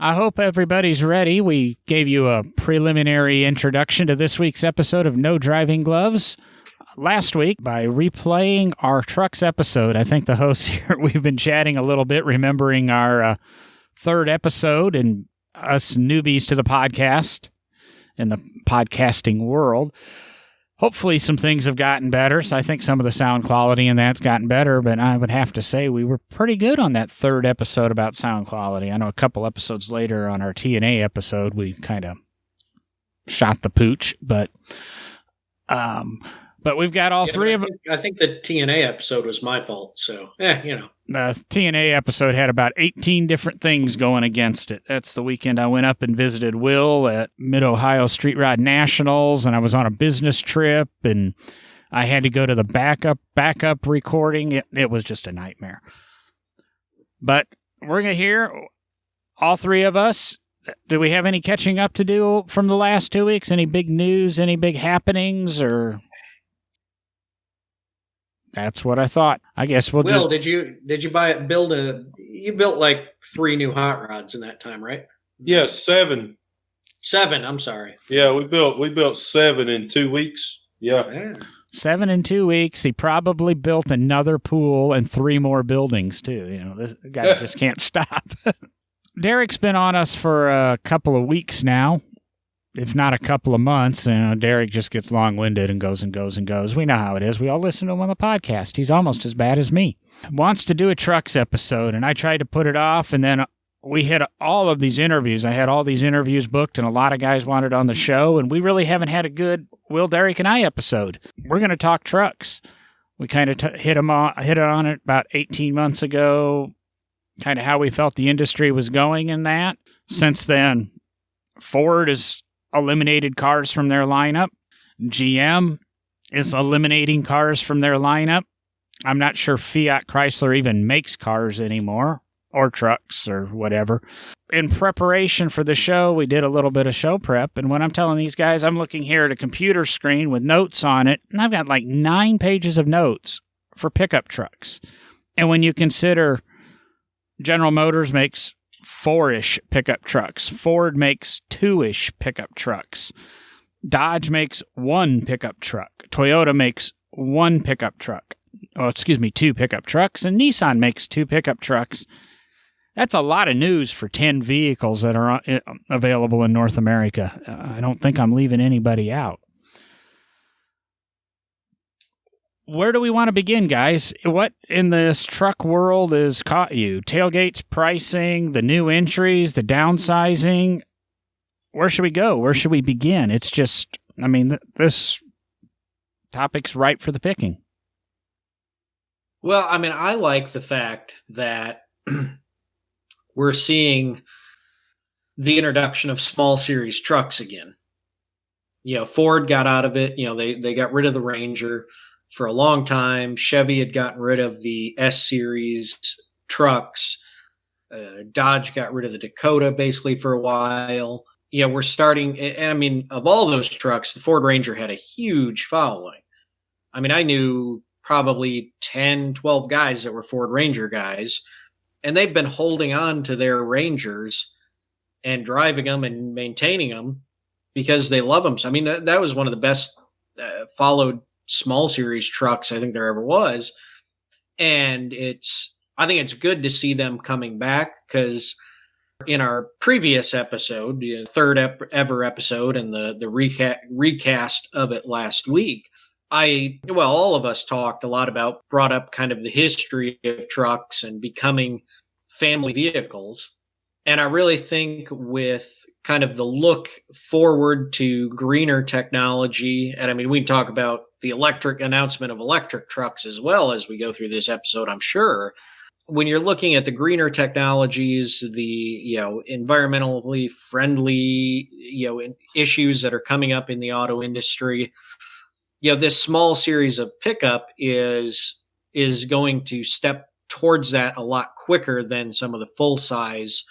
I hope everybody's ready. We gave you a preliminary introduction to this week's episode of No Driving Gloves last week by replaying our trucks episode. I think the hosts here, we've been chatting a little bit, remembering our third episode and us newbies to the podcast in the podcasting world. Hopefully some things have gotten better. So I think some of the sound quality in that's gotten better, but I would have to say we were pretty good on that third episode about sound quality. I know a couple episodes later on our TNA episode, we kind of shot the pooch, but we've got all three of them. I think the TNA episode was my fault. So, The TNA episode had about 18 different things going against it. That's the weekend I went up and visited Will at Mid-Ohio Street Rod Nationals, and I was on a business trip, and I had to go to the backup recording. It was just a nightmare. But we're going to hear, all three of us, do we have any catching up to do from the last 2 weeks? Any big news, any big happenings, or... That's what I thought. I guess we'll Will, did you you built like 3 new hot rods in that time, right? Yeah, 7. 7, I'm sorry. Yeah, we built 7 in 2 weeks. Yeah. 7 in 2 weeks. He probably built another pool and 3 more buildings too. You know, this guy just can't stop. Derek's been on us for a couple of weeks now, if not a couple of months. You know, Derek just gets long-winded and goes and goes and goes. We know how it is. We all listen to him on the podcast. He's almost as bad as me. Wants to do a trucks episode, and I tried to put it off, and then we hit all of these interviews. I had all these interviews booked, and a lot of guys wanted on the show, and we really haven't had a good Will, Derek, and I episode. We're going to talk trucks. We kind of hit on it about 18 months ago, kind of how we felt the industry was going in that. Since then, Ford is eliminated cars from their lineup. GM is eliminating cars from their lineup. I'm not sure Fiat Chrysler even makes cars anymore, or trucks, or whatever. In preparation for the show, we did a little bit of show prep, and when I'm telling these guys, I'm looking here at a computer screen with notes on it, and I've got like 9 pages of notes for pickup trucks. And when you consider General Motors makes 4-ish pickup trucks. Ford makes 2-ish pickup trucks. Dodge makes 1 pickup truck. Toyota makes 1 pickup truck. 2 pickup trucks. And Nissan makes 2 pickup trucks. That's a lot of news for 10 vehicles that are available in North America. I don't think I'm leaving anybody out. Where do we want to begin, guys? What in this truck world has caught you? Tailgates, pricing, the new entries, the downsizing. Where should we go? Where should we begin? It's just, this topic's ripe for the picking. Well, I like the fact that we're seeing the introduction of small series trucks again. Ford got out of it. They got rid of the Ranger. For a long time, Chevy had gotten rid of the S-Series trucks. Dodge got rid of the Dakota basically for a while. We're starting, of all those trucks, the Ford Ranger had a huge following. I knew probably 10, 12 guys that were Ford Ranger guys, and they've been holding on to their Rangers and driving them and maintaining them because they love them. So, that was one of the best followed small series trucks I think there ever was. And I think it's good to see them coming back, because in our previous episode, the third ever episode, and the recast of it last week, all of us talked a lot about, brought up kind of the history of trucks and becoming family vehicles. And I really think with kind of the look forward to greener technology, and we can talk about the announcement of electric trucks as well as we go through this episode, I'm sure. When you're looking at the greener technologies, the environmentally friendly issues that are coming up in the auto industry, this small series of pickup is going to step towards that a lot quicker than some of the full size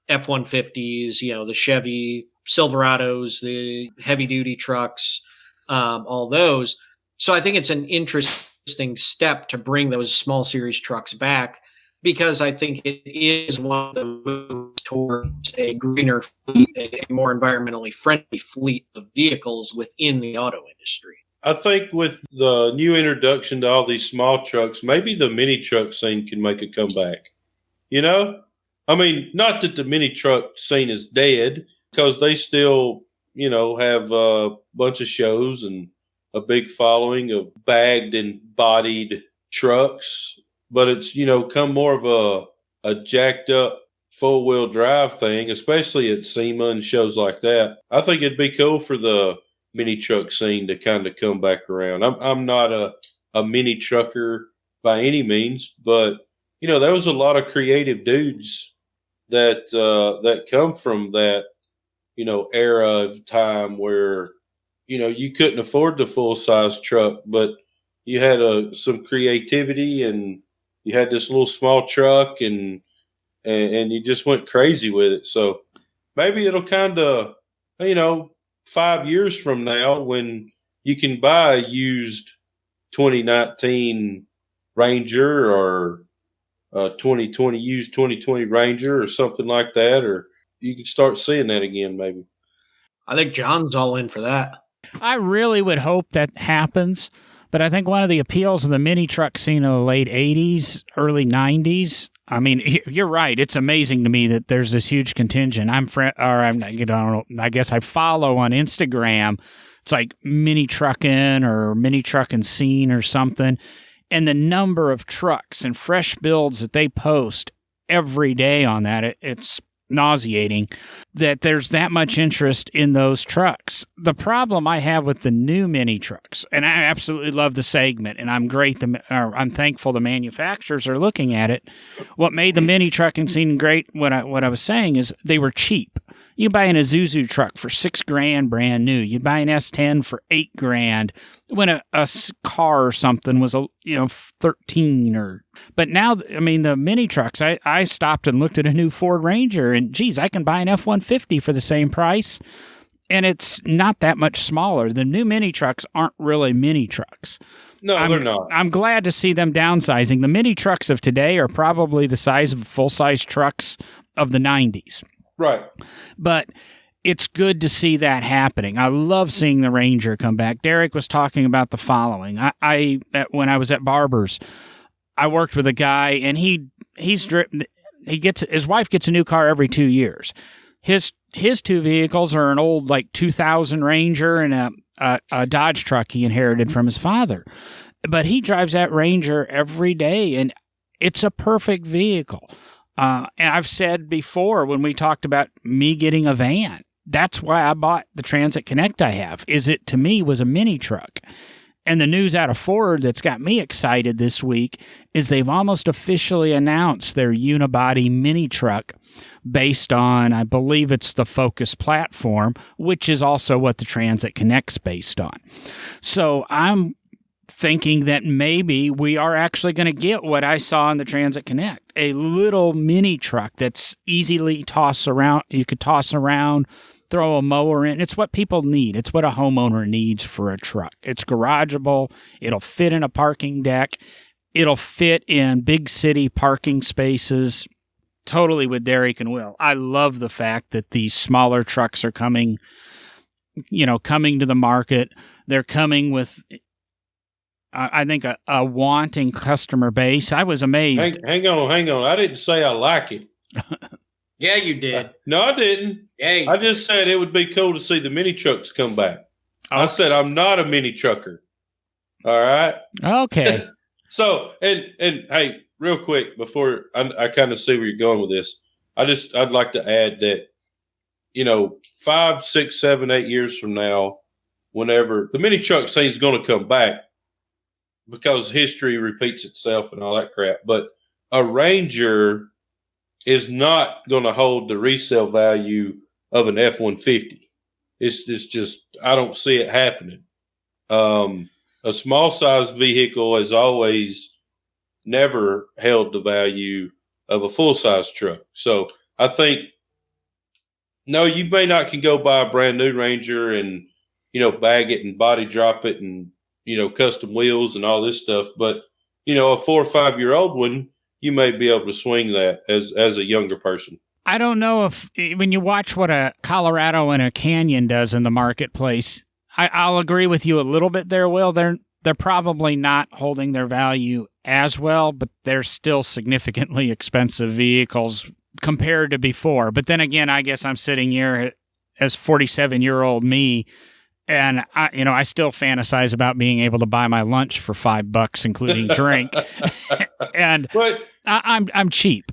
F-150s, the Chevy Silverados, the heavy duty trucks, all those. So I think it's an interesting step to bring those small series trucks back because I think it is one of the moves towards a greener fleet, a more environmentally friendly fleet of vehicles within the auto industry. I think with the new introduction to all these small trucks, maybe the mini truck scene can make a comeback. You know? I mean, not that the mini truck scene is dead, because they still, have a bunch of shows and a big following of bagged and bodied trucks. But it's, come more of a jacked up full wheel drive thing, especially at SEMA and shows like that. I think it'd be cool for the mini truck scene to kind of come back around. I'm not a mini trucker by any means, but there was a lot of creative dudes that come from that era of time where you couldn't afford the full size truck, but you had some creativity and you had this little small truck and you just went crazy with it. So maybe it'll kind of 5 years from now, when you can buy a used 2019 Ranger or 2020 used 2020 Ranger or something like that, or you can start seeing that again maybe. I think John's all in for that. I really would hope that happens, but I think one of the appeals of the mini truck scene in the late 80s, early 90s, I mean, you're right. It's amazing to me that there's this huge contingent. I guess I follow on Instagram. It's like mini trucking or mini trucking scene or something. And the number of trucks and fresh builds that they post every day on that, it's nauseating that there's that much interest in those trucks. The problem I have with the new mini trucks, and I absolutely love the segment, and I'm thankful the manufacturers are looking at it. What made the mini trucking scene great, what I was saying, is they were cheap. You buy an Isuzu truck for $6,000 brand new. You buy an S10 for $8,000 when a car or something was 13 or. But now, I mean, the mini trucks. I stopped and looked at a new Ford Ranger, and geez, I can buy an F-150 for the same price, and it's not that much smaller. The new mini trucks aren't really mini trucks. No, they're not. I'm glad to see them downsizing. The mini trucks of today are probably the size of full-size trucks of the 90s. Right. But it's good to see that happening. I love seeing the Ranger come back. Derek was talking about the following. When I was at Barber's, I worked with a guy, and his wife gets a new car every 2 years. His two vehicles are an old 2000 Ranger and a Dodge truck he inherited from his father. But he drives that Ranger every day, and it's a perfect vehicle. And I've said before when we talked about me getting a van, that's why I bought the Transit Connect I have, is it to me was a mini truck. And the news out of Ford that's got me excited this week is they've almost officially announced their unibody mini truck based on, I believe it's the Focus platform, which is also what the Transit Connect's based on. So I'm thinking that maybe we are actually going to get what I saw in the Transit Connect, a little mini truck that's easily tossed around. You could toss around, throw a mower in. It's what people need. It's what a homeowner needs for a truck. It's garageable. It'll fit in a parking deck. It'll fit in big city parking spaces. Totally with Derek and Will. I love the fact that these smaller trucks are coming to the market. They're coming with, I think, a wanting customer base. I was amazed. Hang on. I didn't say I like it. Yeah, you did. No, I didn't. Yeah, I just said it would be cool to see the mini trucks come back. Okay. I said I'm not a mini trucker. All right. Okay. So, and hey, real quick before I kind of see where you're going with this, I'd like to add that, 5, 6, 7, 8 years from now, whenever the mini truck scene is going to come back, because history repeats itself and all that crap, but a Ranger is not going to hold the resale value of an F-150. It's just, I don't see it happening. A small size vehicle has always never held the value of a full size truck. So I think, no, you may not can go buy a brand new Ranger and, bag it and body drop it and, custom wheels and all this stuff. But, a 4 or 5 year old one, you may be able to swing that as a younger person. I don't know if when you watch what a Colorado and a Canyon does in the marketplace, I'll agree with you a little bit there, Will. They're probably not holding their value as well, but they're still significantly expensive vehicles compared to before. But then again, I guess I'm sitting here as 47-year-old me, and I still fantasize about being able to buy my lunch for $5, including drink. And I'm cheap,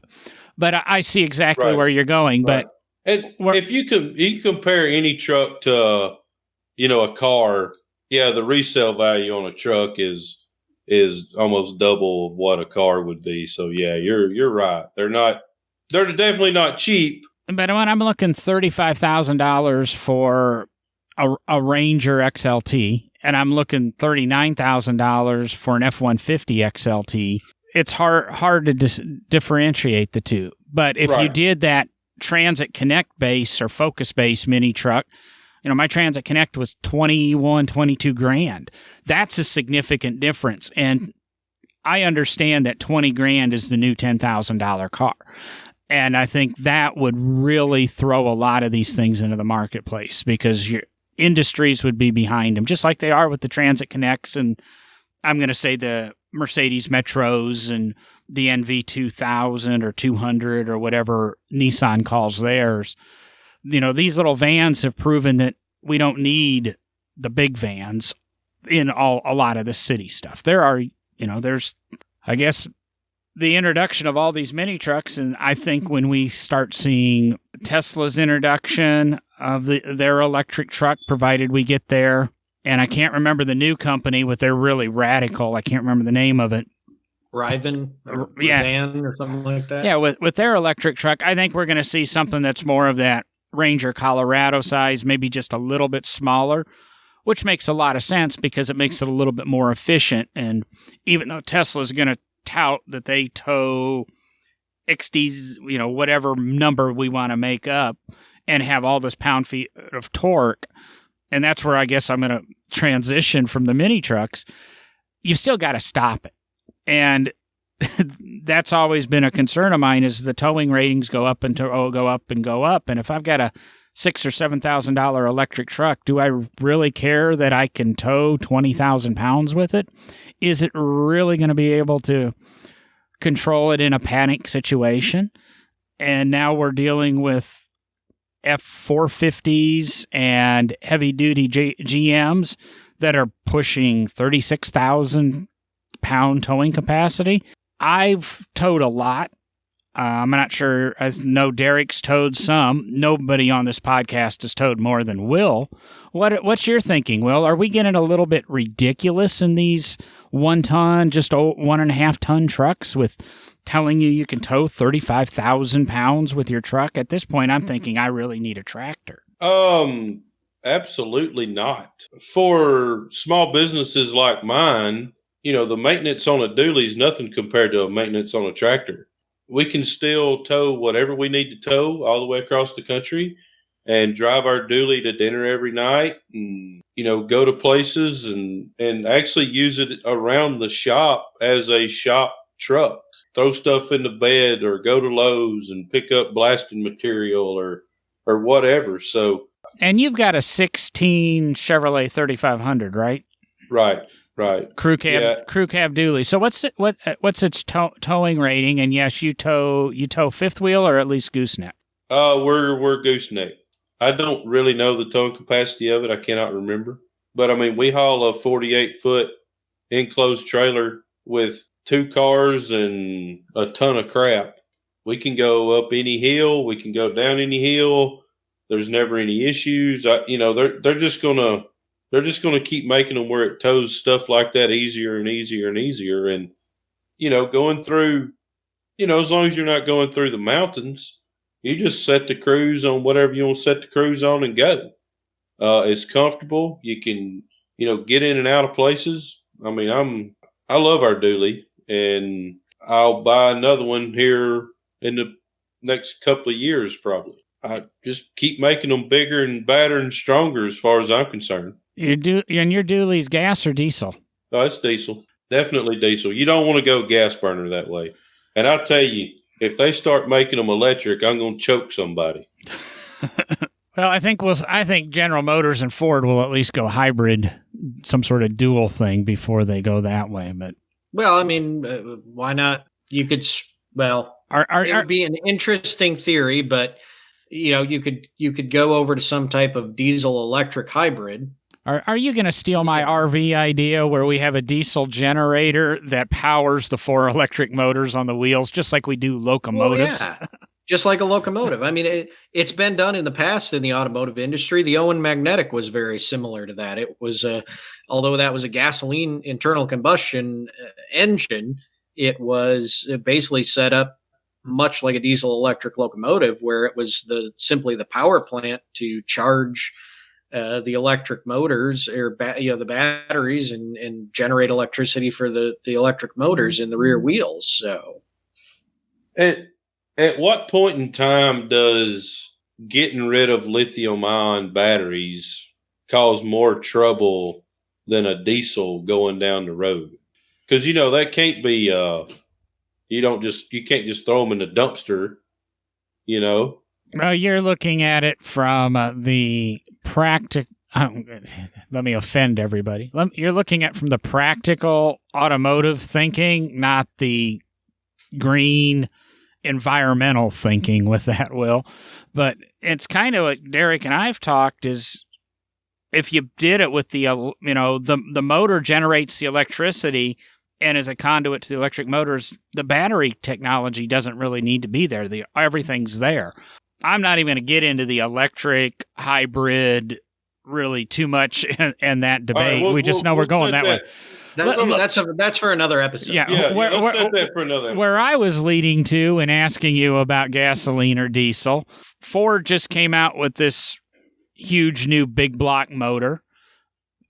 but I see exactly where you're going. Right. But if you compare any truck to a car, yeah, the resale value on a truck is almost double what a car would be. So yeah, you're right. They're definitely not cheap. But when I'm looking $35,000 for a Ranger XLT, and I'm looking $39,000 for an F-150 XLT, it's hard to differentiate the two. But if you did that Transit Connect base or Focus base mini truck, my Transit Connect was $22,000. That's a significant difference. And I understand that $20,000 is the new $10,000 car. And I think that would really throw a lot of these things into the marketplace because your industries would be behind them, just like they are with the Transit Connects. And I'm going to say the Mercedes Metros and the NV2000 or 200 or whatever Nissan calls theirs. These little vans have proven that we don't need the big vans in a lot of the city stuff. There are, there's, I guess, the introduction of all these mini trucks, and I think when we start seeing Tesla's introduction of their electric truck, provided we get there, and I can't remember the new company, but they're really radical. I can't remember the name of it. Riven or Van or something like that. Yeah, with their electric truck, I think we're going to see something that's more of that Ranger Colorado size, maybe just a little bit smaller, which makes a lot of sense because it makes it a little bit more efficient. And even though Tesla's going to tout that they tow XDs, whatever number we want to make up and have all this pound-feet of torque, and that's where I guess I'm going to transition from the mini trucks, you've still got to stop it. And that's always been a concern of mine is the towing ratings go up and go up and go up. And if I've got a $6,000 or $7,000 electric truck, do I really care that I can tow 20,000 pounds with it? Is it really going to be able to control it in a panic situation? And now we're dealing with F450s and heavy-duty GMs that are pushing 36,000 pound towing capacity. I've towed a lot. I'm not sure. I know Derek's towed some. Nobody on this podcast has towed more than Will. What's your thinking, Will? Are we getting a little bit ridiculous in these 1 ton, just 1.5 ton trucks with telling you can tow 35,000 pounds with your truck? At this point, I'm thinking I really need a tractor. Absolutely not. For small businesses like mine, the maintenance on a dually is nothing compared to a maintenance on a tractor. We can still tow whatever we need to tow all the way across the country and drive our dually to dinner every night and, go to places and actually use it around the shop as a shop truck. Throw stuff in the bed or go to Lowe's and pick up blasting material or whatever. So, and you've got a 16 Chevrolet 3500, right? Right. Crew cab dually. So what's its towing rating? And yes, you tow fifth wheel or at least gooseneck. We're gooseneck. I don't really know the towing capacity of it. I cannot remember. But I mean, we haul a 48-foot enclosed trailer with 2 cars and a ton of crap. We can go up any hill. We can go down any hill. There's never any issues. They're just gonna keep making them where it tows stuff like that easier and easier and easier. And, going through, as long as you're not going through the mountains, you just set the cruise on whatever you want to set the cruise on and go. It's comfortable. You can, get in and out of places. I mean, I love our dually, and I'll buy another one here in the next couple of years, probably. I just keep making them bigger and badder and stronger as far as I'm concerned. And your dually's gas or diesel? Oh, it's diesel. Definitely diesel. You don't want to go gas burner that way. And I'll tell you, if they start making them electric, I'm going to choke somebody. Well, I think General Motors and Ford will at least go hybrid, some sort of dual thing before they go that way. But well, I mean, why not? You could. Well, it would be an interesting theory, but you could go over to some type of diesel electric hybrid. Are you going to steal my RV idea where we have a diesel generator that powers the 4 electric motors on the wheels, just like we do locomotives? Well, yeah. Just like a locomotive. I mean, it's been done in the past in the automotive industry. The Owen Magnetic was very similar to that. It was, although that was a gasoline internal combustion engine, it was basically set up much like a diesel electric locomotive, where it was simply the power plant to charge the electric motors or the batteries and generate electricity for the electric motors in the rear wheels. So. At what point in time does getting rid of lithium-ion batteries cause more trouble than a diesel going down the road? Because that can't be. You can't just throw them in the dumpster. Well, you're looking at it from the practical. Let me offend everybody. You're looking at from the practical automotive thinking, not the green environmental thinking with that, Will. But it's kind of what Derek and I've talked is if you did it with the motor generates the electricity and as a conduit to the electric motors, the battery technology doesn't really need to be there. Everything's there. I'm not even going to get into the electric hybrid really too much in that debate. Right, we just know we're going that way. That's for another episode. Yeah, let's set that for another episode. Where I was leading to and asking you about gasoline or diesel, Ford just came out with this huge new big block motor.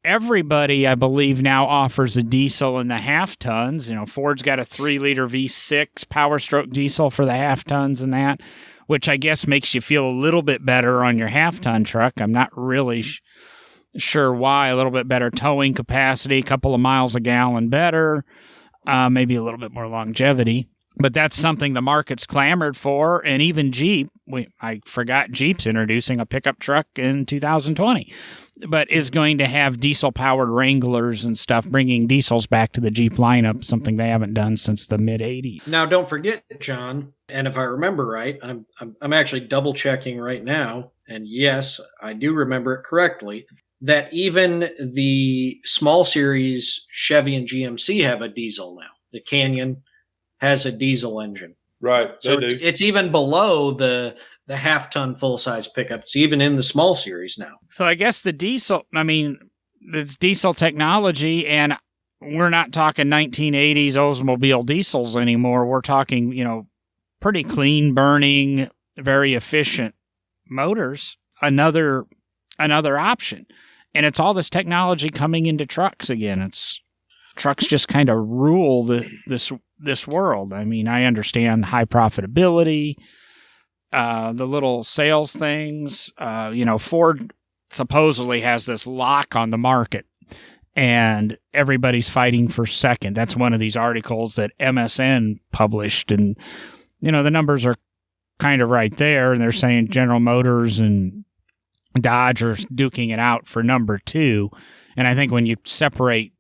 Everybody, I believe, now offers a diesel in the half tons. Ford's got a 3-liter V6 Power Stroke diesel for the half tons and that, which I guess makes you feel a little bit better on your half ton truck. I'm not really sure why. A little bit better towing capacity, a couple of miles a gallon better, maybe a little bit more longevity. But that's something the market's clamored for, and even Jeep. I forgot Jeep's introducing a pickup truck in 2020, but is going to have diesel-powered Wranglers and stuff, bringing diesels back to the Jeep lineup, something they haven't done since the mid-'80s. Now, don't forget, John, and if I remember right, I'm actually double-checking right now, and yes, I do remember it correctly, that even the small series Chevy and GMC have a diesel now. The Canyon has a diesel engine. Right. So it's even below the half-ton full-size pickup. It's even in the small series now. So I guess it's diesel technology, and we're not talking 1980s Oldsmobile diesels anymore. We're talking, pretty clean-burning, very efficient motors. Another option. And it's all this technology coming into trucks again. Trucks just kind of rule this world. I mean, I understand high profitability, the little sales things. Ford supposedly has this lock on the market, and everybody's fighting for second. That's one of these articles that MSN published, and the numbers are kind of right there, and they're saying General Motors and Dodge are duking it out for number 2. And I think when you separate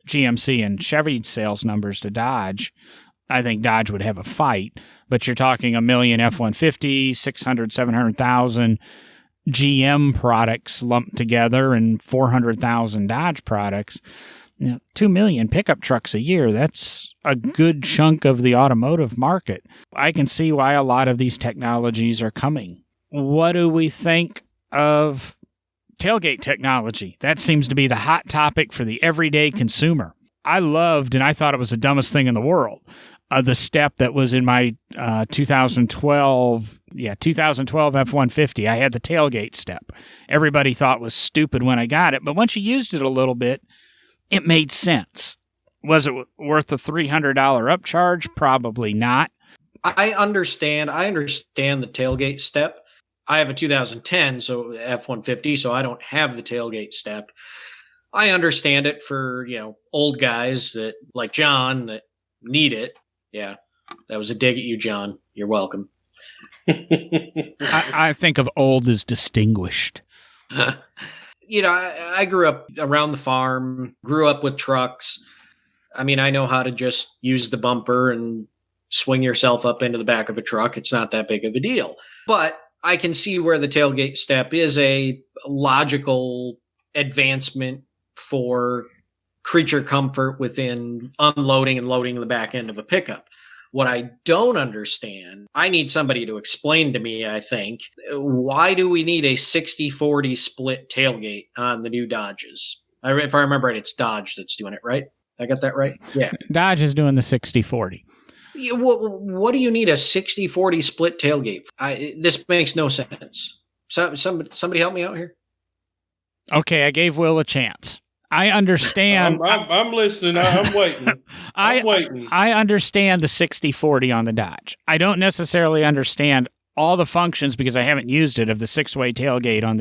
GMC and Chevy sales numbers to Dodge, I think Dodge would have a fight. But you're talking 1 million F-150, 600,000, 700,000 GM products lumped together and 400,000 Dodge products. 2 million pickup trucks a year. That's a good chunk of the automotive market. I can see why a lot of these technologies are coming. What do we think of tailgate technology? That seems to be the hot topic for the everyday consumer. I loved, and I thought it was the dumbest thing in the world, the step that was in my 2012 F-150. I had the tailgate step. Everybody thought it was stupid when I got it, but once you used it a little bit, it made sense. Was it worth the $300 upcharge? Probably not. I understand the tailgate step. I have a 2010, so F-150, so I don't have the tailgate step. I understand it for, old guys that like John that need it. Yeah. That was a dig at you, John. You're welcome. I think of old as distinguished. I grew up around the farm, grew up with trucks. I mean, I know how to just use the bumper and swing yourself up into the back of a truck. It's not that big of a deal. But I can see where the tailgate step is a logical advancement for creature comfort within unloading and loading the back end of a pickup. What I don't understand, I need somebody to explain to me, I think, why do we need a 60-40 split tailgate on the new Dodges? If I remember right, it's Dodge that's doing it, right? I got that right? Yeah. Dodge is doing the 60-40. Yeah, what do you need a 60-40 split tailgate? This makes no sense. Somebody help me out here. Okay, I gave Will a chance. I understand. I'm listening. I'm waiting. I'm waiting. I understand the 60-40 on the Dodge. I don't necessarily understand all the functions because I haven't used it of the 6-way tailgate on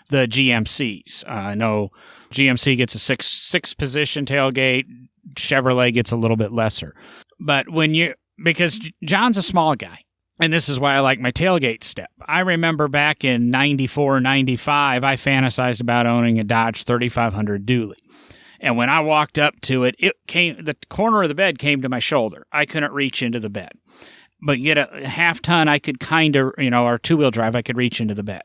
the GMCs. I know GMC gets a six position tailgate. Chevrolet gets a little bit lesser. But because John's a small guy, and this is why I like my tailgate step. I remember back in 94, 95, I fantasized about owning a Dodge 3500 dually. And when I walked up to it, the corner of the bed came to my shoulder. I couldn't reach into the bed. But get a half ton, I could kind of, or two-wheel drive, I could reach into the bed.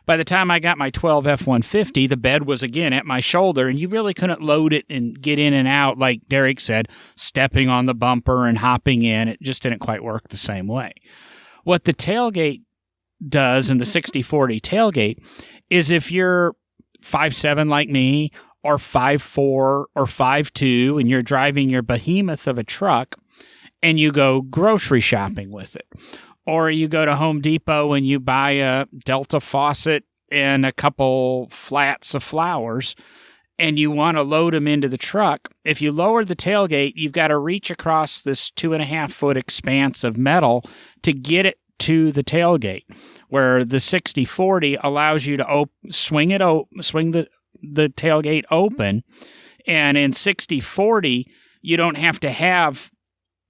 By the time I got my 12 F-150, the bed was again at my shoulder, and you really couldn't load it and get in and out, like Derek said, stepping on the bumper and hopping in. It just didn't quite work the same way. What the tailgate does in the 60-40 tailgate is if you're 5'7" like me, or 5'4", or 5'2", and you're driving your behemoth of a truck, and you go grocery shopping with it, or you go to Home Depot and you buy a Delta faucet and a couple flats of flowers, and you want to load them into the truck, if you lower the tailgate, you've got to reach across this 2.5-foot expanse of metal to get it to the tailgate, where the 60-40 allows you to swing the tailgate open, and in 60-40, you don't have to have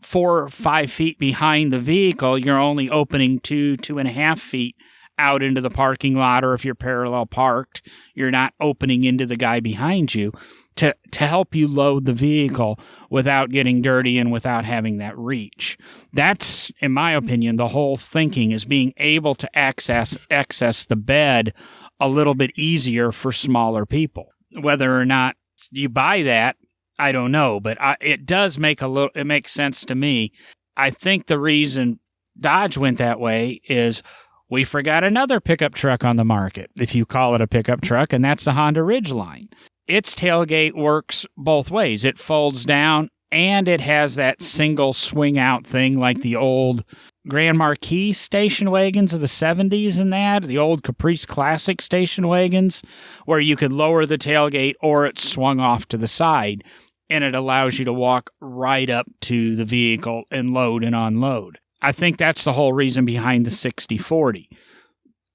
4 or 5 feet behind the vehicle. You're only opening 2.5 feet out into the parking lot, or if you're parallel parked, you're not opening into the guy behind you to help you load the vehicle without getting dirty and without having that reach. That's, in my opinion, the whole thinking, is being able to access the bed a little bit easier for smaller people. Whether or not you buy that, I don't know, but it does it makes sense to me. I think the reason Dodge went that way is we forgot another pickup truck on the market, if you call it a pickup truck, and that's the Honda Ridgeline. Its tailgate works both ways. It folds down, and it has that single swing out thing like the old Grand Marquis station wagons of the 70s and that, the old Caprice Classic station wagons, where you could lower the tailgate or it swung off to the side, and it allows you to walk right up to the vehicle and load and unload. I think that's the whole reason behind the 60-40.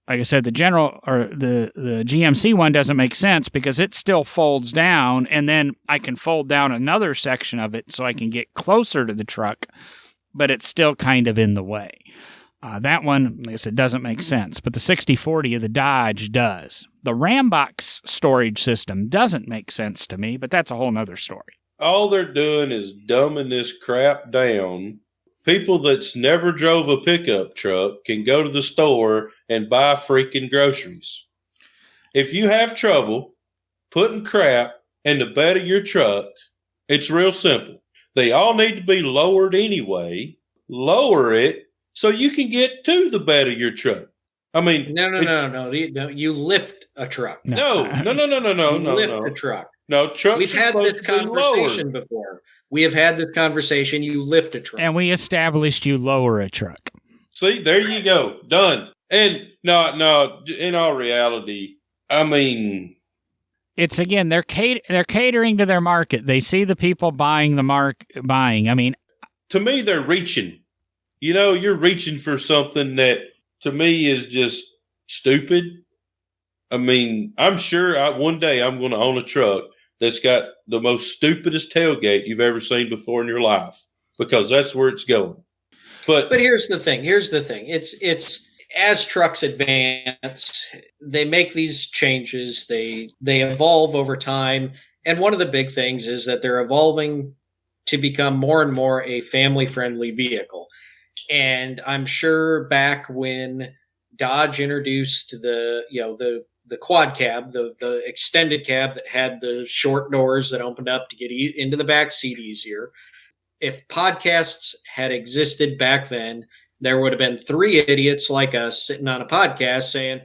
Like I said, the GMC one doesn't make sense because it still folds down, and then I can fold down another section of it so I can get closer to the truck, but it's still kind of in the way. That one, like I said, doesn't make sense, but the 60-40 of the Dodge does. The Rambox storage system doesn't make sense to me, but that's a whole nother story. All they're doing is dumbing this crap down. People that's never drove a pickup truck can go to the store and buy freaking groceries. If you have trouble putting crap in the bed of your truck, it's real simple. They all need to be lowered anyway. Lower it so you can get to the bed of your truck. I mean, no. You lift a truck. No. Lift a truck. No, trucks. We've had this conversation before. We have had this conversation. You lift a truck. And we established you lower a truck. See, there you go. Done. And no, in all reality, I mean, it's again, they're catering to their market. They see the people buying. I mean, to me, they're reaching. You're reaching for something that to me is just stupid. I mean, I'm sure one day I'm going to own a truck that's got the most stupidest tailgate you've ever seen before in your life, because that's where it's going. But here's the thing. It's as trucks advance, they make these changes. They evolve over time. And one of the big things is that they're evolving to become more and more a family-friendly vehicle. And I'm sure back when Dodge introduced the quad cab, the extended cab that had the short doors that opened up to get into the back seat easier. If podcasts had existed back then, there would have been 3 idiots like us sitting on a podcast saying,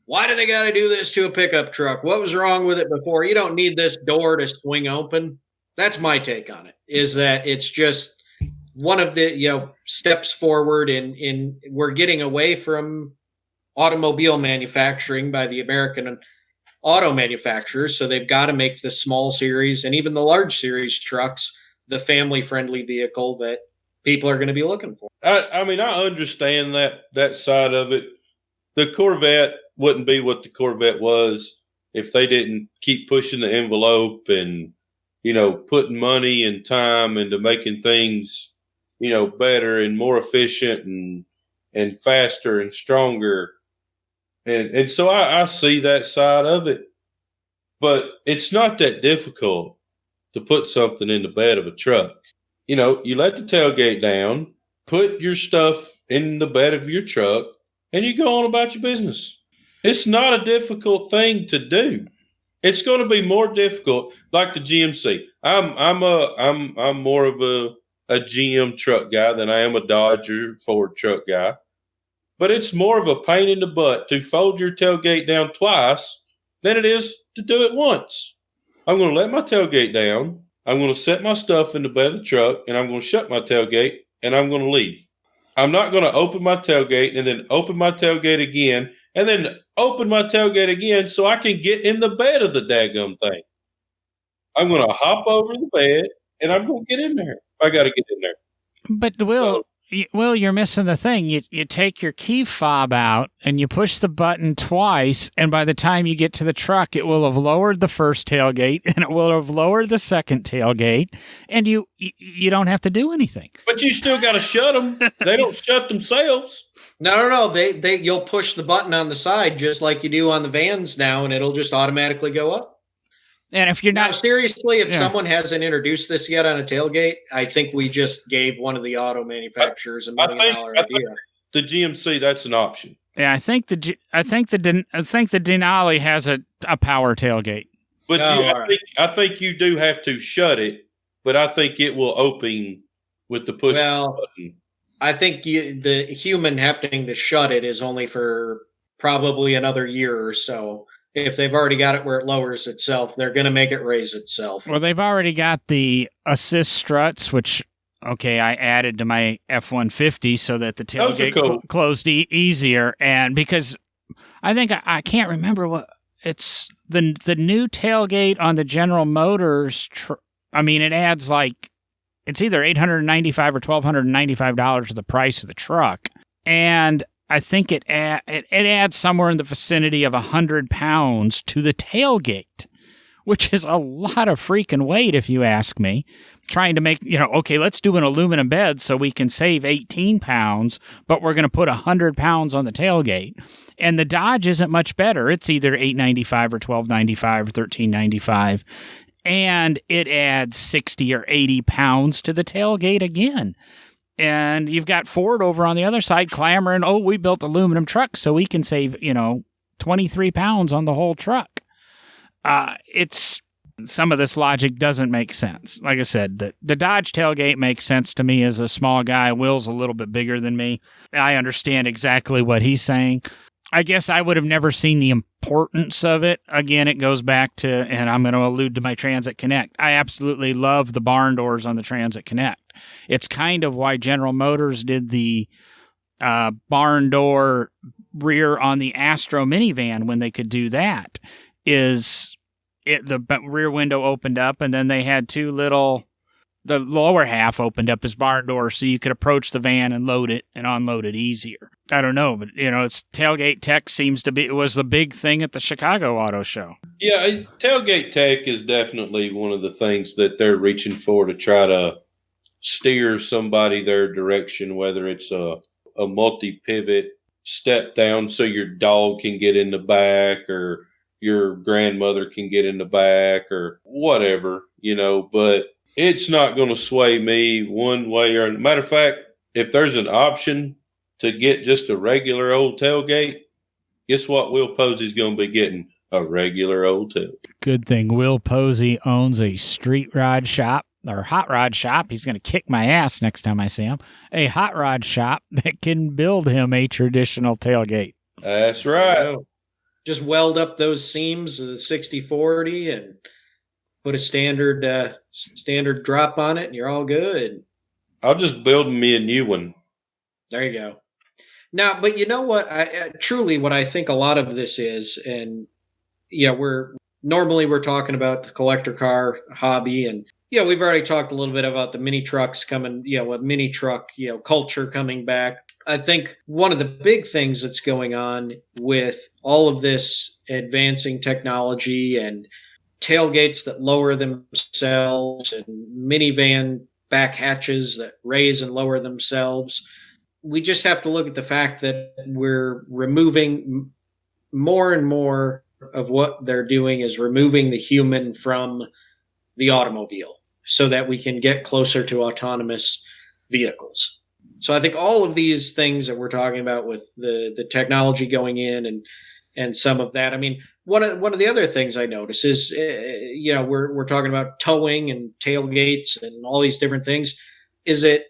why do they got to do this to a pickup truck? What was wrong with it before? You don't need this door to swing open. That's my take on it, is that it's just one of the steps forward in we're getting away from automobile manufacturing by the American auto manufacturers. So they've got to make the small series and even the large series trucks the family-friendly vehicle that people are going to be looking for. I mean, I understand that side of it. The Corvette wouldn't be what the Corvette was if they didn't keep pushing the envelope and, putting money and time into making things, better and more efficient and faster and stronger. And so I see that side of it. But it's not that difficult to put something in the bed of a truck. You let the tailgate down, put your stuff in the bed of your truck, and you go on about your business. It's not a difficult thing to do. It's going to be more difficult, like the GMC. I'm more of a GM truck guy than I am a Dodge or Ford truck guy. But it's more of a pain in the butt to fold your tailgate down twice than it is to do it once. I'm going to let my tailgate down. I'm going to set my stuff in the bed of the truck, and I'm going to shut my tailgate, and I'm going to leave. I'm not going to open my tailgate and then open my tailgate again and then open my tailgate again so I can get in the bed of the daggum thing. I'm going to hop over the bed, and I'm going to get in there. I got to get in there. But, Will, you're missing the thing. You take your key fob out and you push the button twice, and by the time you get to the truck, it will have lowered the first tailgate and it will have lowered the second tailgate, and you don't have to do anything. But you still got to shut them. They don't shut themselves. No. You'll push the button on the side just like you do on the vans now, and it'll just automatically go up. And if you're not... Now, seriously, if someone hasn't introduced this yet on a tailgate, I think we just gave one of the auto manufacturers $1 million idea. The GMC, that's an option. Yeah, I think the Denali has a power tailgate. But I think you do have to shut it, but I think it will open with the push button. I think the human having to shut it is only for probably another year or so. If they've already got it where it lowers itself, they're going to make it raise itself. Well, they've already got the assist struts, which, I added to my F-150 so that the tailgate closed easier. And because I think I can't remember what it's the new tailgate on the General Motors. It adds it's either $895 or $1,295 to the price of the truck, and I think it adds somewhere in the vicinity of 100 pounds to the tailgate, which is a lot of freaking weight, if you ask me. Trying to make, let's do an aluminum bed so we can save 18 pounds, but we're going to put 100 pounds on the tailgate. And the Dodge isn't much better. It's either $895 or $1,295 or $1,395. And it adds 60 or 80 pounds to the tailgate again. And you've got Ford over on the other side clamoring, we built aluminum trucks so we can save, 23 pounds on the whole truck. Some of this logic doesn't make sense. Like I said, the Dodge tailgate makes sense to me as a small guy. Will's a little bit bigger than me. I understand exactly what he's saying. I guess I would have never seen the importance of it. Again, it goes back to, and I'm going to allude to my Transit Connect. I absolutely love the barn doors on the Transit Connect. It's kind of why General Motors did the barn door rear on the Astro minivan when they could do that. The rear window opened up, and then they had the lower half opened up as barn doors so you could approach the van and load it and unload it easier. I don't know, but it's tailgate tech was the big thing at the Chicago Auto Show. Yeah, tailgate tech is definitely one of the things that they're reaching for to try to steer somebody their direction, whether it's a multi-pivot step down so your dog can get in the back or your grandmother can get in the back or whatever, but it's not going to sway me one way or another. Matter of fact, if there's an option to get just a regular old tailgate, guess what Will Posey's going to be getting? A regular old tailgate. Good thing Will Posey owns a street rod shop or hot rod shop. He's going to kick my ass next time I see him. A hot rod shop that can build him a traditional tailgate. That's right. Just weld up those seams of the 60/40 and put a standard drop on it, and you're all good. I'll just build me a new one. There you go. Now, but you know what? Truly, what I think a lot of this is, and we're talking about the collector car hobby, and we've already talked a little bit about the mini trucks coming, with mini truck, culture coming back. I think one of the big things that's going on with all of this advancing technology and tailgates that lower themselves and minivan back hatches that raise and lower themselves, we just have to look at the fact that we're removing more and more of what they're doing is removing the human from the automobile so that we can get closer to autonomous vehicles. So I think all of these things that we're talking about with the technology going in and some of that, I mean, one of the other things I notice is, we're talking about towing and tailgates and all these different things. I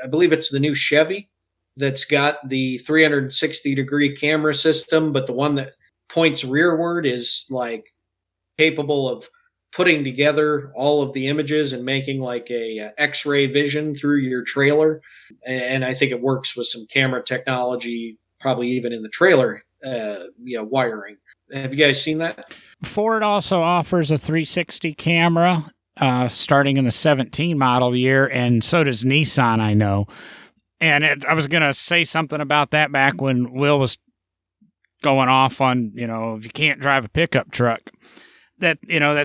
believe it's the new Chevy that's got the 360-degree camera system, but the one that points rearward is like capable of putting together all of the images and making like a X-ray vision through your trailer. And I think it works with some camera technology, probably even in the trailer, wiring. Have you guys seen that? Ford also offers a 360 camera starting in the 17 model year, and so does Nissan, I know. And I was going to say something about that back when Will was going off on, if you can't drive a pickup truck. That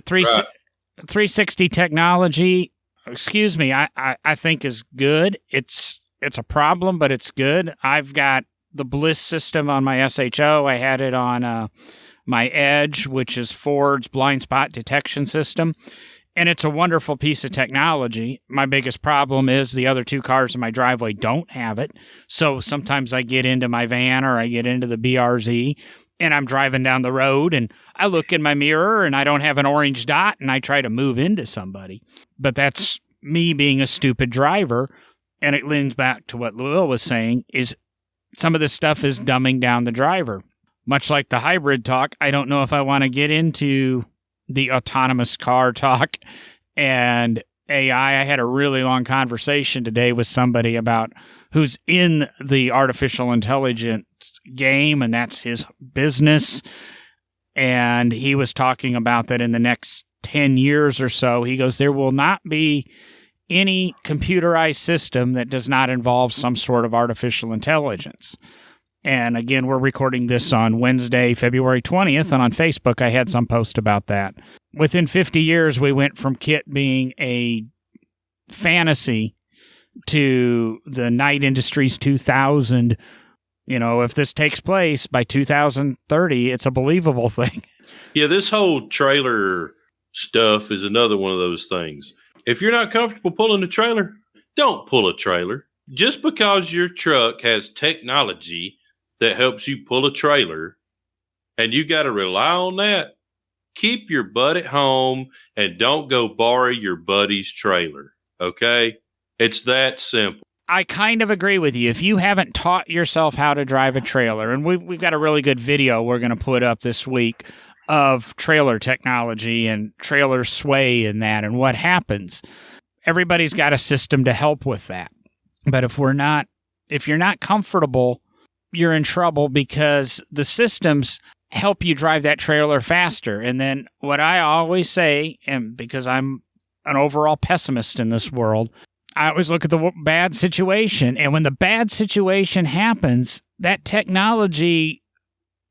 360 technology, I think is good. It's a problem, but it's good. I've got the Bliss system on my SHO. I had it on my Edge, which is Ford's blind spot detection system, and it's a wonderful piece of technology. My biggest problem is the other two cars in my driveway don't have it, so sometimes I get into my van or I get into the BRZ, and I'm driving down the road, and I look in my mirror, and I don't have an orange dot, and I try to move into somebody. But that's me being a stupid driver, and it leans back to what Will was saying, is some of this stuff is dumbing down the driver. Much like the hybrid talk, I don't know if I want to get into the autonomous car talk and AI. I had a really long conversation today with somebody about who's in the artificial intelligence game, and that's his business. And he was talking about that in the next 10 years or so, he goes, there will not be any computerized system that does not involve some sort of artificial intelligence. And again, we're recording this on Wednesday, February 20th, and on Facebook I had some post about that. Within 50 years, we went from KITT being a fantasy to the Night Industries 2000. If this takes place by 2030, it's a believable thing. Yeah, this whole trailer stuff is another one of those things. If you're not comfortable pulling a trailer, don't pull a trailer. Just because your truck has technology that helps you pull a trailer and you got to rely on that, keep your butt at home and don't go borrow your buddy's trailer, okay? It's that simple. I kind of agree with you. If you haven't taught yourself how to drive a trailer, and we've got a really good video we're going to put up this week of trailer technology and trailer sway and that and what happens. Everybody's got a system to help with that. But if you're not comfortable, you're in trouble because the systems help you drive that trailer faster. And then what I always say, and because I'm an overall pessimist in this world, I always look at the bad situation. And when the bad situation happens, that technology,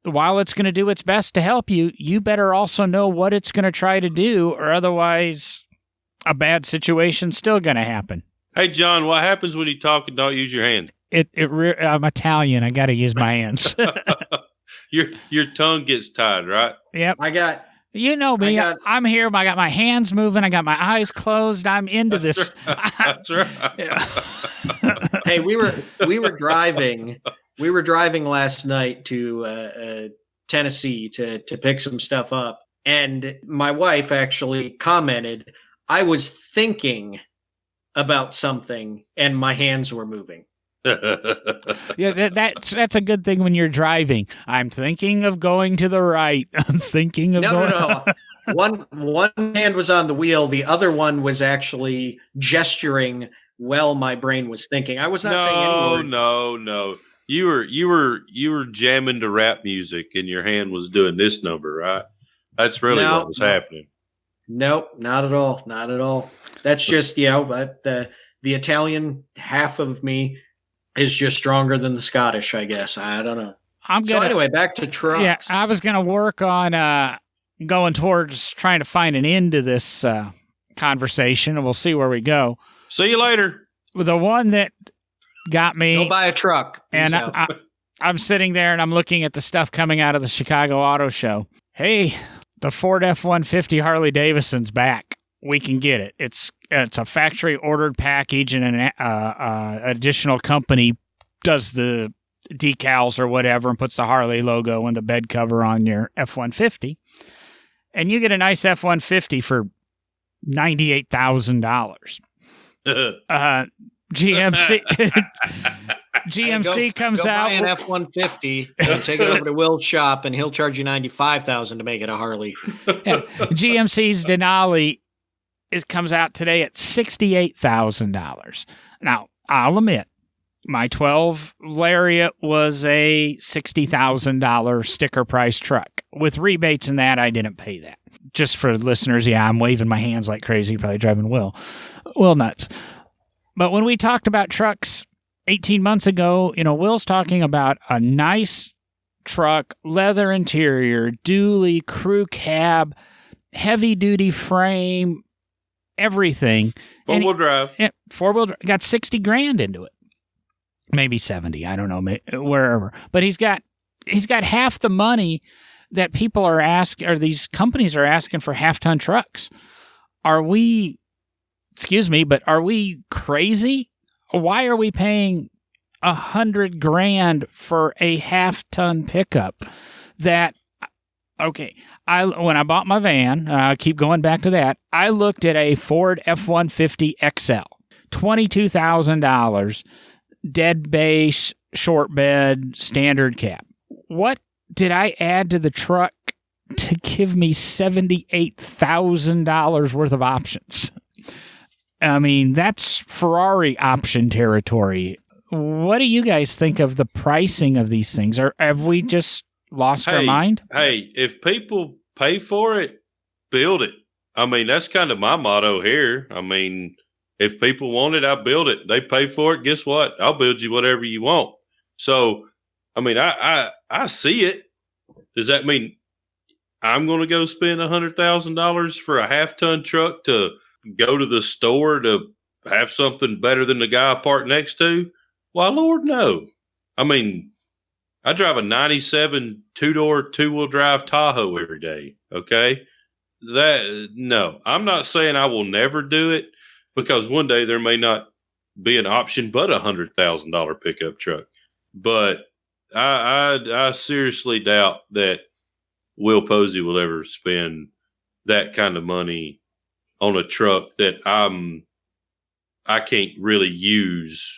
while it's going to do its best to help you, you better also know what it's going to try to do, or otherwise a bad situation's still going to happen. Hey, John, what happens when you talk and don't use your hands? I'm Italian. I got to use my hands. Your tongue gets tied, right? Yep. I know me. got- I'm here. I got my hands moving. I got my eyes closed. I'm into That's this. right. That's right. Hey, we were driving. We were driving last night to Tennessee to pick some stuff up, and my wife actually commented, "I was thinking about something, and my hands were moving." Yeah, that's a good thing when you're driving. I'm thinking of going to the right. I'm thinking of going. No. One hand was on the wheel. The other one was actually gesturing while my brain was thinking. I was not saying any words. No. You were jamming to rap music, and your hand was doing this number, right? That's really what was happening. Nope, not at all. Not at all. That's just but the Italian half of me is just stronger than the Scottish, I guess. I don't know. So anyway, back to trucks. Yeah, I was gonna work on going towards trying to find an end to this conversation, and we'll see where we go. See you later. The one that got me. Go buy a truck. And I'm sitting there and I'm looking at the stuff coming out of the Chicago Auto Show. Hey, the Ford F-150 Harley Davidson's back. We can get it. It's a factory ordered package, and an additional company does the decals or whatever and puts the Harley logo and the bed cover on your F-150. And you get a nice F-150 for $98,000. GMC comes go out. Buy an F-150 and take it over to Will's shop, and he'll charge you $95,000 to make it a Harley. GMC's Denali comes out today at $68,000. Now, I'll admit, my 12 Lariat was a $60,000 sticker price truck. With rebates and that, I didn't pay that. Just for listeners, I'm waving my hands like crazy, probably driving Will nuts. But when we talked about trucks 18 months ago, Will's talking about a nice truck, leather interior, dually, crew cab, heavy-duty frame, everything. Four-wheel drive. Yeah, four-wheel drive. Got $60,000 into it. Maybe 70, I don't know, wherever. But he's got half the money that people are asking, or these companies are asking for half-ton trucks. Are we crazy? Why are we paying $100,000 for a half-ton pickup? When I bought my van, I keep going back to that, I looked at a Ford F-150 XL, $22,000, dead base, short bed, standard cab. What did I add to the truck to give me $78,000 worth of options? I mean, that's Ferrari option territory. What do you guys think of the pricing of these things? Or have we just lost our mind? Hey, if people pay for it, build it. I mean, that's kind of my motto here. I mean, if people want it, I build it. They pay for it. Guess what? I'll build you whatever you want. So, I mean, I see it. Does that mean I'm going to go spend $100,000 for a half-ton truck to go to the store to have something better than the guy I parked next to? Why, Lord, no. I mean, I drive a 97 two-door, two-wheel drive Tahoe every day, okay? No, I'm not saying I will never do it, because one day there may not be an option but a $100,000 pickup truck. But I seriously doubt that Will Posey will ever spend that kind of money on a truck that I can't really use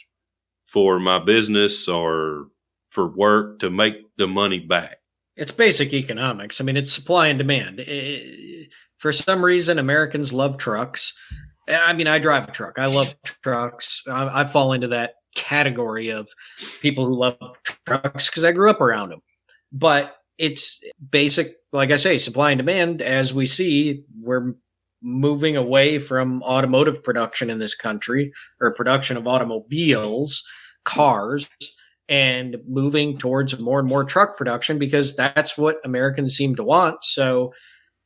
for my business or for work to make the money back. It's basic economics. I mean, it's supply and demand. For some reason, Americans love trucks. I mean, I drive a truck. I love trucks. I fall into that category of people who love trucks because I grew up around them. But it's basic, like I say, supply and demand. As we see, we're moving away from automotive production in this country, or production of automobiles, cars, and moving towards more and more truck production, because that's what Americans seem to want. So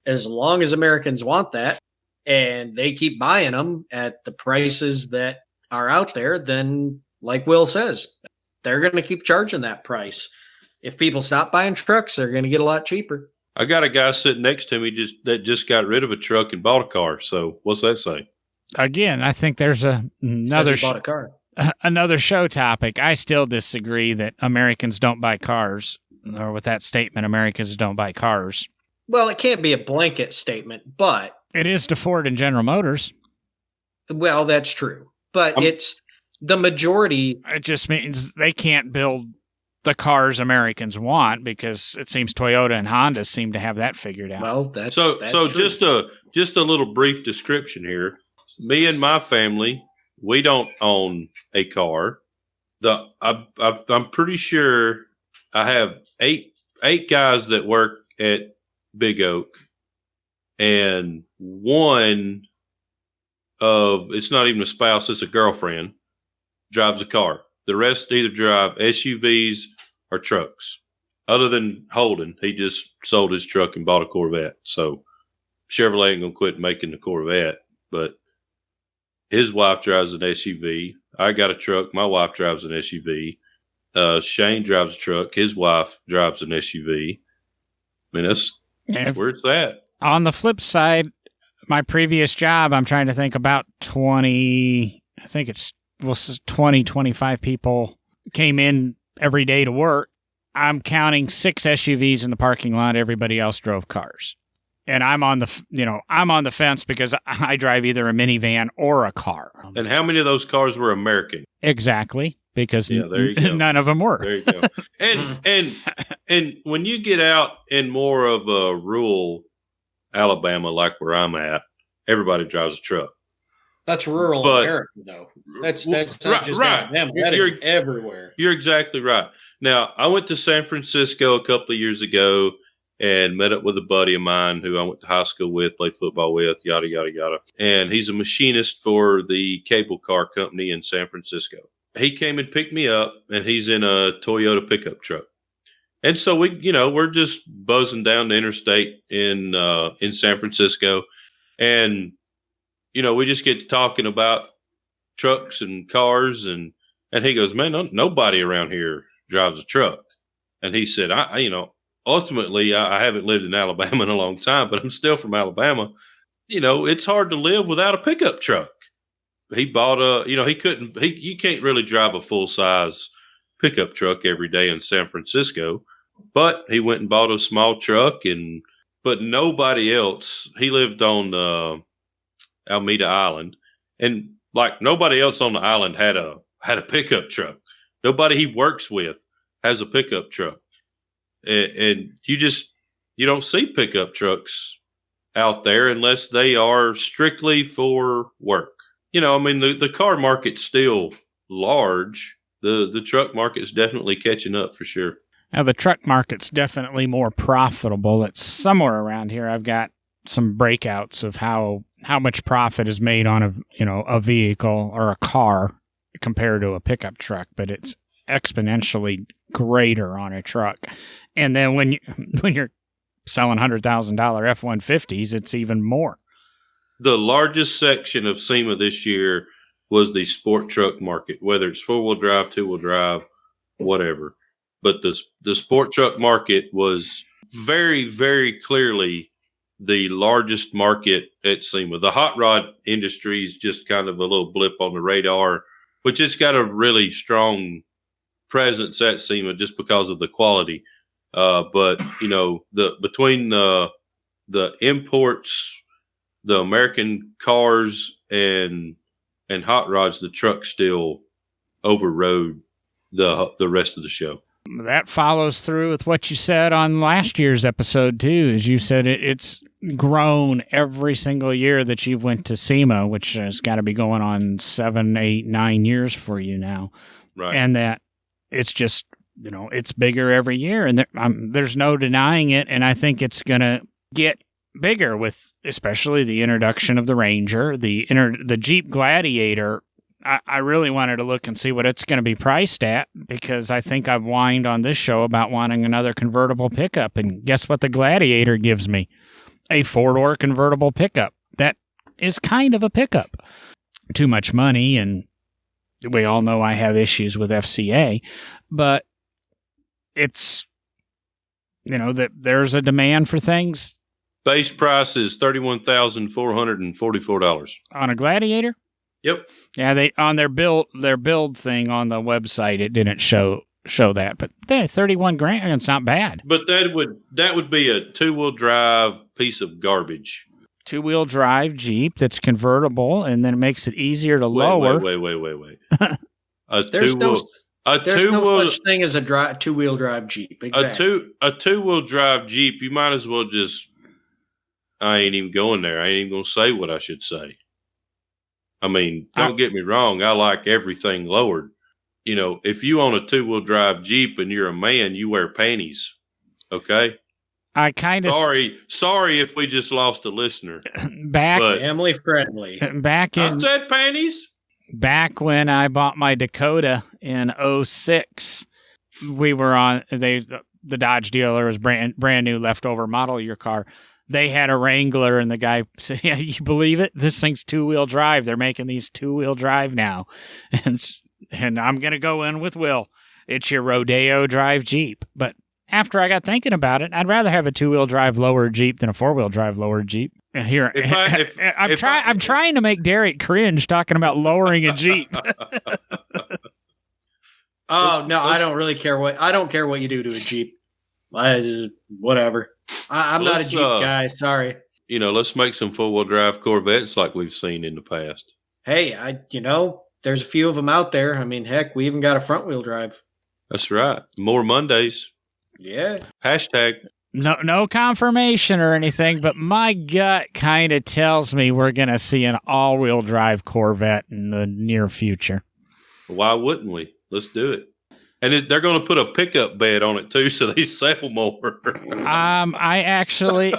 as long as Americans want that, and they keep buying them at the prices that are out there, then like Will says, they're going to keep charging that price. If people stop buying trucks, they're going to get a lot cheaper. I got a guy sitting next to me that just got rid of a truck and bought a car. So what's that say? Again, I think there's another bought a car. Another show topic. I still disagree that Americans don't buy cars, or with that statement, Americans don't buy cars. Well, it can't be a blanket statement, but it is to Ford and General Motors. Well, that's true, but it's the majority. It just means they can't build the cars Americans want, because it seems Toyota and Honda seem to have that figured out. Well, that's so true. just a little brief description here. Me and my family, we don't own a car. I'm pretty sure I have eight guys that work at Big Oak, and one of, it's not even a spouse, it's a girlfriend, drives a car. The rest either drive SUVs or trucks. Other than Holden, he just sold his truck and bought a Corvette. So Chevrolet ain't gonna quit making the Corvette, but his wife drives an SUV. I got a truck. My wife drives an SUV. Shane drives a truck. His wife drives an SUV. I mean, that's where it's at. On the flip side, my previous job, I'm trying to think, about 20, 25 people came in every day to work. I'm counting 6 SUVs in the parking lot. Everybody else drove cars. And I'm on the fence because I drive either a minivan or a car. And how many of those cars were American? Exactly, because there you go. None of them were. There you go. And when you get out in more of a rural Alabama, like where I'm at, everybody drives a truck. That's rural America, though. That's not just Alabama. That is everywhere. You're exactly right. Now, I went to San Francisco a couple of years ago and met up with a buddy of mine who I went to high school with, played football with, yada, yada, yada. And he's a machinist for the cable car company in San Francisco. He came and picked me up, and he's in a Toyota pickup truck. And so we're just buzzing down the interstate in San Francisco. And, we just get to talking about trucks and cars. And he goes, man, nobody around here drives a truck. And he said, ultimately, I haven't lived in Alabama in a long time, but I'm still from Alabama. It's hard to live without a pickup truck. He bought you can't really drive a full size pickup truck every day in San Francisco, but he went and bought a small truck, but nobody else, he lived on Alameda Island, and like nobody else on the island had a pickup truck. Nobody he works with has a pickup truck. And you don't see pickup trucks out there unless they are strictly for work. The car market's still large. The truck market's definitely catching up for sure. Now, the truck market's definitely more profitable. It's somewhere around here. I've got some breakouts of how much profit is made on a vehicle or a car compared to a pickup truck, but it's exponentially greater on a truck. And then when you're selling $100,000 F-150s, it's even more. The largest section of SEMA this year was the sport truck market, whether it's 4-wheel drive, 2-wheel drive, whatever. But the sport truck market was very, very clearly the largest market at SEMA. The hot rod industry is just kind of a little blip on the radar, which it's got a really strong presence at SEMA just because of the quality. But between the imports, the American cars and hot rods, the truck still overrode the rest of the show. That follows through with what you said on last year's episode too. As you said, it's grown every single year that you've went to SEMA, which has got to be going on 7, 8, 9 years for you now. Right. And that it's just, it's bigger every year, and there's no denying it. And I think it's going to get bigger with especially the introduction of the Ranger, the Jeep Gladiator. I really wanted to look and see what it's going to be priced at, because I think I've whined on this show about wanting another convertible pickup. And guess what the Gladiator gives me? A 4-door convertible pickup. That is kind of a pickup. Too much money, and we all know I have issues with FCA, but it's, that there's a demand for things. Base price is $31,444 On a Gladiator? Yep. Yeah, they on their build thing on the website, it didn't show that, but $31,000, it's not bad. But that would be a 2-wheel drive piece of garbage. 2-wheel drive Jeep that's convertible, and then it makes it easier to lower. Wait. There's no such thing as a 2-wheel drive Jeep. Exactly. A 2-wheel drive Jeep, you might as well just. I ain't even going there. I ain't even gonna say what I should say. I mean, don't get me wrong. I like everything lowered. If you own a 2-wheel drive Jeep and you're a man, you wear panties. Okay. I kind of sorry if we just lost a listener. Family friendly. I said panties. Back when I bought my Dakota in 2006, we were on the Dodge dealer was brand new leftover model year car. They had a Wrangler, and the guy said, "Yeah, you believe it? This thing's 2-wheel drive. They're making these 2-wheel drive now." And I'm going to go in with Will. It's your Rodeo drive Jeep. But after I got thinking about it, I'd rather have a 2-wheel drive lower Jeep than a 4-wheel drive lower Jeep. Here, I'm trying to make Derek cringe talking about lowering a Jeep. I don't really care I don't care what you do to a Jeep. Whatever. I'm not a Jeep guy. Sorry. Let's make some 4-wheel drive Corvettes like we've seen in the past. Hey, there's a few of them out there. I mean, heck, we even got a front-wheel drive. That's right. More Mondays. Yeah. Hashtag. No confirmation or anything, but my gut kind of tells me we're going to see an all-wheel drive Corvette in the near future. Why wouldn't we? Let's do it. And they're going to put a pickup bed on it, too, so they sell more. I actually,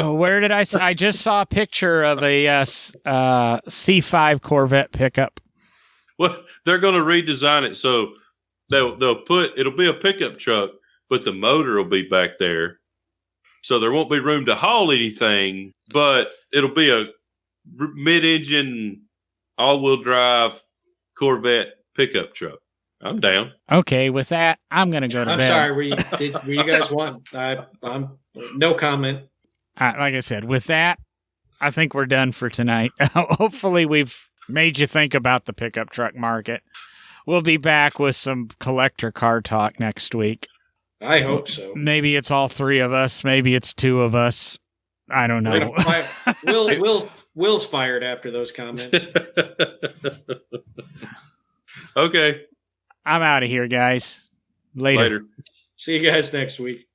where did I just saw a picture of a C5 Corvette pickup. Well, they're going to redesign it so they'll put, it'll be a pickup truck, but the motor will be back there. So there won't be room to haul anything, but it'll be a mid-engine, all-wheel drive Corvette pickup truck. I'm down. Okay, with that, I'm going to go to bed. I'm sorry. Were you guys want? I'm no comment. Like I said, with that, I think we're done for tonight. Hopefully, we've made you think about the pickup truck market. We'll be back with some collector car talk next week. I hope so. Maybe it's all 3 of us. Maybe it's 2 of us. I don't know. Will's fired after those comments. Okay. I'm out of here, guys. Later. See you guys next week.